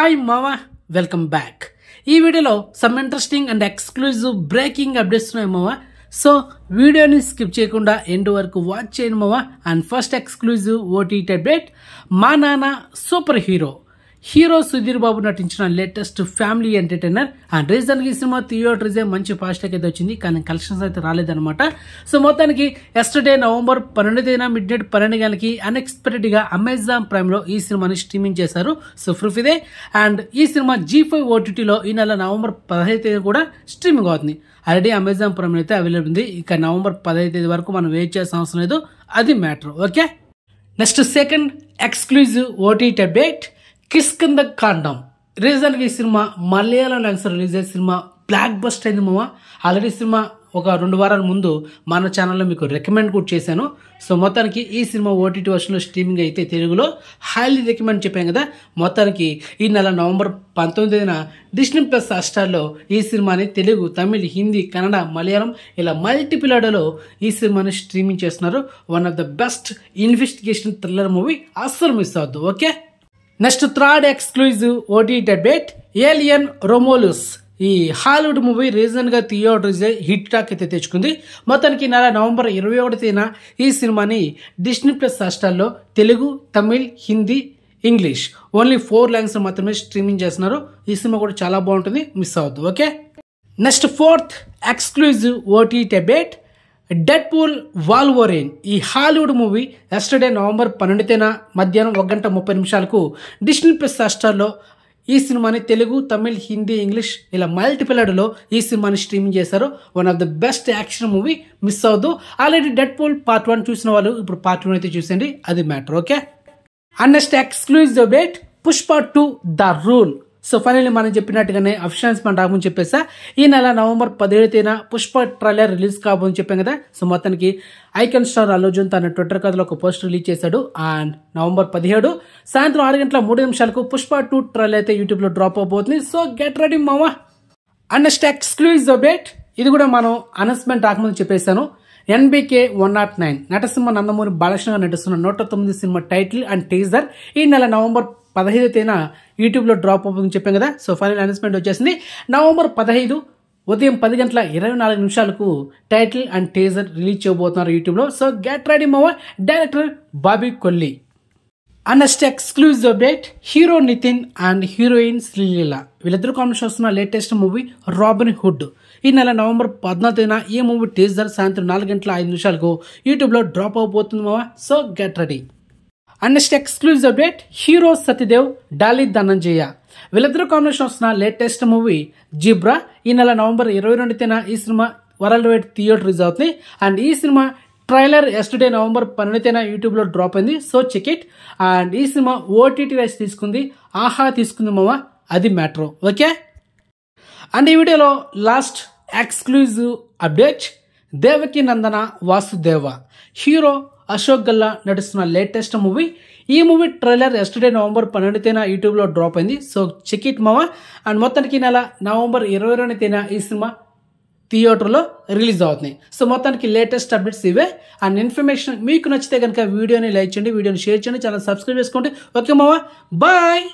Hi మావా, welcome back. ఈ వీడియోలో some interesting and exclusive breaking updates ఉన్నాయి మావా. సో వీడియోని స్కిప్ చేయకుండా ఎండ్ వరకు వాచ్ చేయండి మావా. And first exclusive OTT update, మా నాన్న సూపర్ హీరో సుధీర్ బాబు నటించిన లేటెస్ట్ ఫ్యామిలీ ఎంటర్టైనర్. అండ్ రీజన్కి ఈ సినిమా థియేటర్స్ మంచి ఫాస్ట్కి అయితే వచ్చింది, కానీ కలెక్షన్స్ అయితే రాలేదన్నమాట. సో మొత్తానికి ఎస్టర్డే నవంబర్ 12న మిడ్ నైట్ 12 గంటలకి అన్ఎక్స్పెక్టెడ్గా అమెజాన్ ప్రైమ్లో ఈ సినిమాని స్ట్రీమింగ్ చేశారు. సో ప్రూఫ్ ఇదే. అండ్ ఈ సినిమా G5 ఓటీటీలో ఈ నెల నవంబర్ 15 కూడా స్ట్రీమింగ్ అవుతుంది. ఆల్రెడీ అమెజాన్ ప్రైమ్ అయితే అవైలబుల్ ఉంది. ఇక నవంబర్ 15 వరకు మనం వెయిట్ చేయాల్సిన అవసరం లేదు, అది matter. Okay, next second exclusive OTT update, Kishkindha కాండం. రీజన్గా ఈ సినిమా మలయాళం లాంగ్వేజ్ రిలీజ్ అయ్యే సినిమా బ్లాక్ బస్టర్ అయింది మామ. ఆల్రెడీ సినిమా ఒక 2 వారాల ముందు మన ఛానల్లో మీకు రికమెండ్ కూడా చేశాను. సో మొత్తానికి ఈ సినిమా ఓటీటీ వర్షన్లో స్ట్రీమింగ్ అయితే తెలుగులో హైలీ రికమెండ్ చెప్పాను కదా. మొత్తానికి ఈ నెల నవంబర్ 19న డిస్నీ ప్లస్ హాట్‌స్టార్లో ఈ సినిమాని తెలుగు, తమిళ్, హిందీ, కన్నడ, మలయాళం ఇలా మల్టీప్లాడలో ఈ సినిమాని స్ట్రీమింగ్ చేస్తున్నారు. One of the best investigation thriller movie, అస్సలు మిస్ అవద్దు. Okay, next third exclusive OTT update, alien Romulus. ఈ హాలీవుడ్ మూవీ రీజన్గా థియేటర్స్ హిట్ టాక్ అయితే తెచ్చుకుంది. మొత్తానికి నెల నవంబర్ 21న ఈ సినిమాని డిస్నీ ప్లస్ హాట్‌స్టార్లో Telugu, Tamil, Hindi, English only 4 language మాత్రమే స్ట్రీమింగ్ చేస్తున్నారు. ఈ సినిమా కూడా చాలా బాగుంటుంది, మిస్ అవద్దు. Okay, next fourth exclusive OTT update, Deadpool Wolverine. ఈ హాలీవుడ్ మూవీ ఎస్టర్డే నవంబర్ 12న మధ్యాహ్నం 1:30 డిస్నీ ప్లస్ హాట్‌స్టార్లో ఈ సినిమాని తెలుగు, తమిళ్, హిందీ, ఇంగ్లీష్ ఇలా మల్టీప్లాడలో ఈ సినిమాని స్ట్రీమింగ్ చేశారు. One of the best action movie, miss అవద్దు. ఆల్రెడీ డెడ్పూల్ పార్ట్ 1 చూసిన వాళ్ళు ఇప్పుడు పార్ట్ 2 అయితే చూసండి, అది matter. Okay, and next exclusive update, Pushpa 2 the rule. So finally మనం చెప్పినట్టుగానే అఫిషియల్స్ మన రాబోని చెప్పేసా. ఈ నెల నవంబర్ 17న పుష్ప ట్రైలర్ రిలీజ్ కాబోని చెప్పాం కదా. సో మొత్తానికి ఐకాన్ స్టార్ అల్లు అర్జున్ తన ట్విట్టర్ ఖాతాలో ఒక పోస్ట్ రిలీజ్ చేశాడు. అండ్ నవంబర్ 17 సాయంత్రం 6:03 పుష్ప 2 ట్రైలర్ అయితే యూట్యూబ్లో డ్రాప్ అవబోతుంది. సో గెట్ రెడీ మావా. అండ్ నెక్స్ట్ ఎక్స్క్లూజివ్ అప్డేట్, ఇది కూడా మనం అనౌన్స్మెంట్ రాకముందు చెప్పేశాను. NBK 109 నటసింహ నందమూరి బాలకృష్ణ నటిస్తున్న 109 సినిమా టైటిల్ అండ్ టీజర్ ఈ నెల నవంబర్ 15న యూట్యూబ్లో డ్రాప్ అవుతుందని చెప్పాం కదా. సో ఫైనల్ అనౌన్స్మెంట్ వచ్చేసింది. నవంబర్ 15 ఉదయం 10:24 టైటిల్ అండ్ టీజర్ రిలీజ్ చేయబోతున్నారు యూట్యూబ్లో. So get ready mava. Director Bobby Kolli. And next exclusive update, hero Nithiin and heroine Sreeleela వీళ్ళిద్దరు కాంబినేషన్ వస్తున్న లేటెస్ట్ మూవీ రాబిన్ హుడ్ ఈ నెల నవంబర్ 14న ఈ మూవీ టీజర్ సాయంత్రం 4:05 యూట్యూబ్లో డ్రాప్ అవబోతుంది మావా. So get ready. And next exclusive update, hero Satyadev, Dolly Dhananjaya వీళ్ళిద్దరు కాంబినేషన్ వస్తున్న లేటెస్ట్ మూవీ జిబ్రా ఈ నెల నవంబర్ 22న ఈ సినిమా వరల్డ్ వైడ్ థియేటర్ రిలీజ్ అవుతుంది. అండ్ ఈ సినిమా ట్రైలర్ ఎస్టర్డే నవంబర్ 12న యూట్యూబ్లో డ్రాప్ అయింది. So check it. అండ్ ఈ సినిమా ఓటీటీ రైట్స్ తీసుకుంది, ఆహా తీసుకుంది మావా, అది మ్యాటర్. ఓకే, అండ్ ఈ వీడియోలో లాస్ట్ ఎక్స్క్లూజివ్ అప్డేట్, దేవకి నందన వాసుదేవ హీరో అశోక్ గల్లా నటిస్తున్న లేటెస్ట్ మూవీ. ఈ మూవీ ట్రైలర్ ఎస్టర్డే నవంబర్ 12న యూట్యూబ్లో డ్రాప్ అయింది. సో చెక్ ఇట్ మావా. అండ్ మొత్తానికి నెల నవంబర్ 22న ఈ సినిమా థియేటర్లో రిలీజ్ అవుతుంది. సో మొత్తానికి లేటెస్ట్ అప్డేట్స్ ఇవే. అండ్ ఇన్ఫర్మేషన్ మీకు నచ్చితే కనుక వీడియోని లైక్ చేయండి, వీడియోని షేర్ చేయండి, ఛానల్ సబ్స్క్రైబ్ చేసుకోండి. ఓకే మావా, బాయ్.